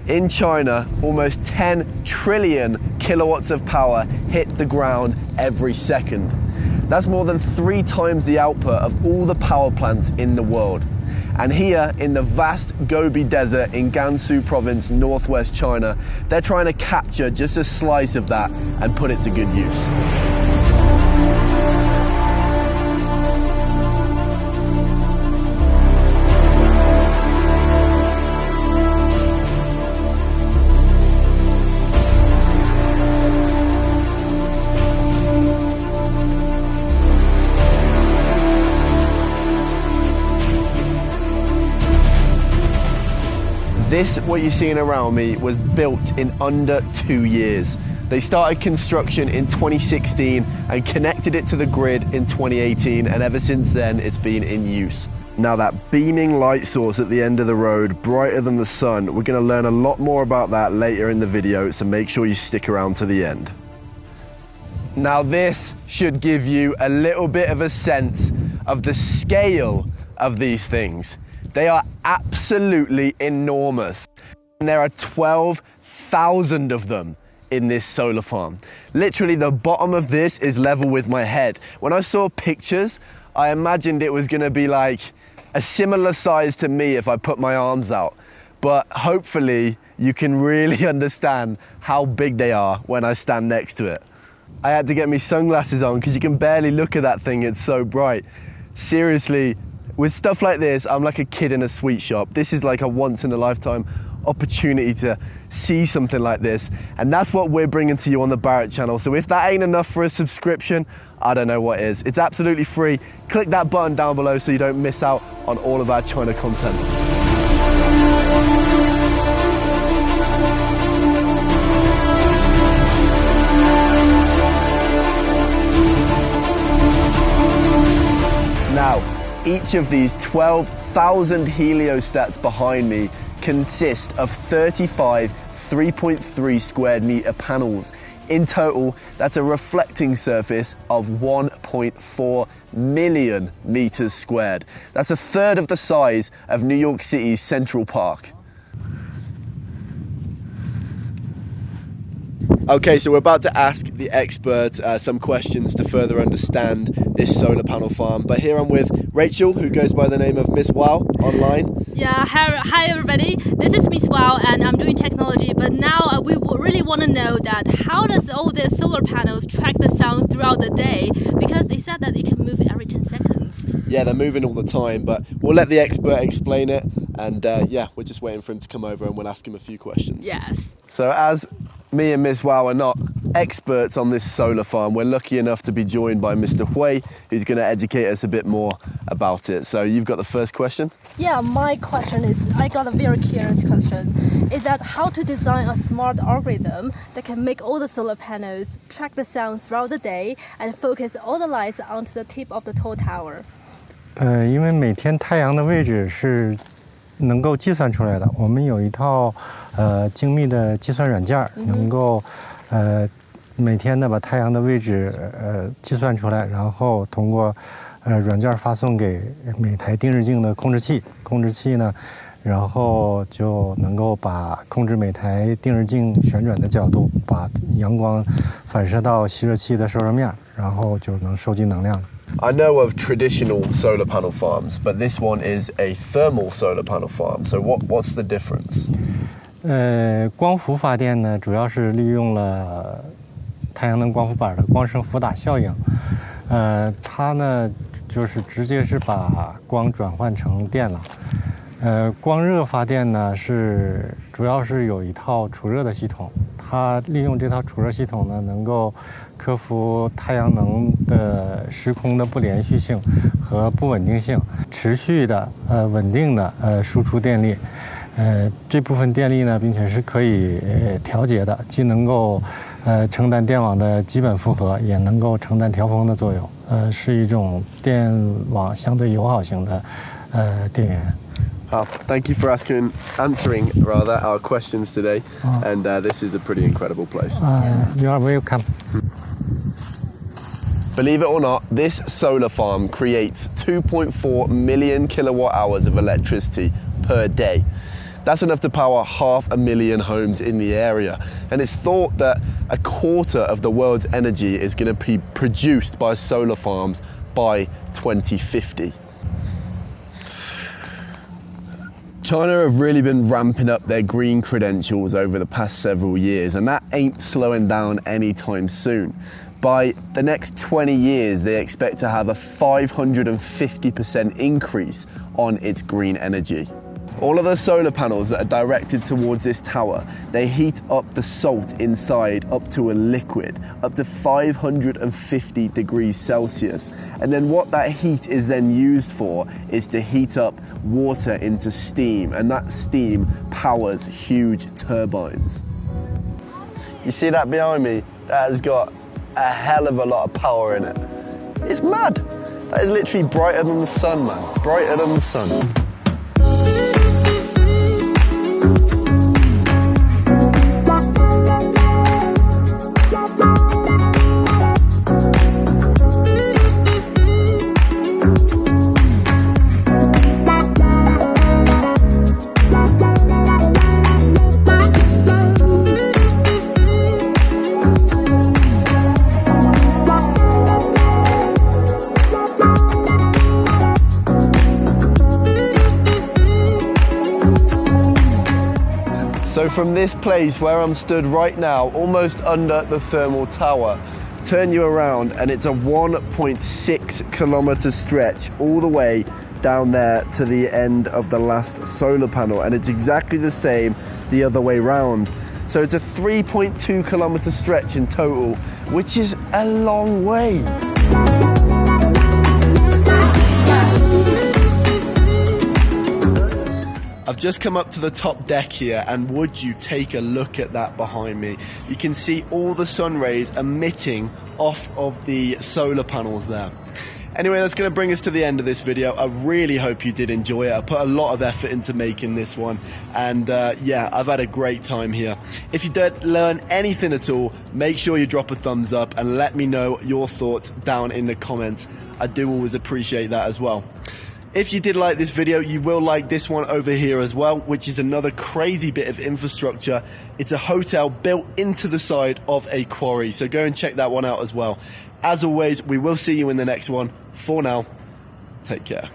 In China, almost 10 trillion kilowatts of power hit the ground every second. That's more than 3 times the output of all the power plants in the world. And here in the vast Gobi Desert in Gansu province, northwest China, they're trying to capture just a slice of that and put it to good use. This, what you're seeing around me, was built in under 2 years. They started construction in 2016 and connected it to the grid in 2018, and ever since then it's been in use. Now that beaming light source at the end of the road, brighter than the sun, we're going to learn a lot more about that later in the video, so make sure you stick around to the end. Now this should give you a little bit of a sense of the scale of these things. They are absolutely enormous. And there are 12,000 of them in this solar farm. Literally the bottom of this is level with my head. When I saw pictures, I imagined it was gonna be like a similar size to me if I put my arms out. But hopefully you can really understand how big they are when I stand next to it. I had to get me sunglasses on because you can barely look at that thing, it's so bright. Seriously, with stuff like this, I'm like a kid in a sweet shop. This is like a once in a lifetime opportunity to see something like this. And that's what we're bringing to you on the Barrett channel. So if that ain't enough for a subscription, I don't know what is. It's absolutely free. Click that button down below so you don't miss out on all of our China content. Now, each of these 12,000 heliostats behind me consist of 35 3.3 square meter panels. In total, that's a reflecting surface of 1.4 million meters squared. That's a third of the size of New York City's Central Park. Okay, so we're about to ask the expert some questions to further understand this solar panel farm. But here I'm with Rachel, who goes by the name of Miss Wow online. Yeah, hi everybody. This is Miss Wow, and I'm doing technology. But now we really want to know that how does all the solar panels track the sun throughout the day? Because they said that it can move every 10 seconds. Yeah, they're moving all the time, but we'll let the expert explain it. And yeah, we're just waiting for him to come over and we'll ask him a few questions. Yes. So as me and Miss Wow are not experts on this solar farm, we're lucky enough to be joined by Mr. Hui, who's going to educate us a bit more about it. So you've got the first question? Yeah, my question is, I got a very curious question. Is that how to design a smart algorithm that can make all the solar panels track the sun throughout the day and focus all the lights onto the tip of the tall tower? 因为每天太阳的位置是能够计算出来的，我们有一套精密的计算软件，能够每天的把太阳的位置计算出来，然后通过软件发送给每台定日镜的控制器，控制器呢，然后就能够把控制每台定日镜旋转的角度，把阳光反射到吸热器的受热面，然后就能收集能量。 I know of traditional solar panel farms, but this one is a thermal solar panel farm. So what's the difference? 光伏发电呢，主要是利用了太阳能光伏板的光生伏打效应。它呢就是直接是把光转换成电了。光热发电呢主要是有一套储热的系统，它利用这套储热系统呢，能够克服太阳能的时空的不连续性和不稳定性，持续的稳定的输出电力。这部分电力呢，并且是可以调节的，既能够承担电网的基本负荷，也能够承担调峰的作用。是一种电网相对友好型的电源。 Thank you for answering our questions today, and this is a pretty incredible place. You are welcome. Believe it or not, this solar farm creates 2.4 million kilowatt hours of electricity per day. That's enough to power 500,000 homes in the area. And it's thought that a quarter of the world's energy is going to be produced by solar farms by 2050. China have really been ramping up their green credentials over the past several years, and that ain't slowing down anytime soon. By the next 20 years, they expect to have a 550% increase on its green energy. All of the solar panels that are directed towards this tower, they heat up the salt inside up to a liquid, up to 550 degrees Celsius. And then what that heat is then used for is to heat up water into steam, and that steam powers huge turbines. You see that behind me? That has got a hell of a lot of power in it. It's mad. That is literally brighter than the sun, man. Brighter than the sun. So from this place where I'm stood right now, almost under the thermal tower, turn you around and it's a 1.6 kilometer stretch all the way down there to the end of the last solar panel, and it's exactly the same the other way round. So it's a 3.2 kilometer stretch in total, which is a long way. I've just come up to the top deck here, and would you take a look at that behind me? You can see all the sun rays emitting off of the solar panels there. Anyway, that's going to bring us to the end of this video. I really hope you did enjoy it. I put a lot of effort into making this one, and yeah, I've had a great time here. If you did learn anything at all, make sure you drop a thumbs up and let me know your thoughts down in the comments. I do always appreciate that as well. If you did like this video, you will like this one over here as well, which is another crazy bit of infrastructure. It's a hotel built into the side of a quarry, so go and check that one out as well. As always, we will see you in the next one. For now, take care.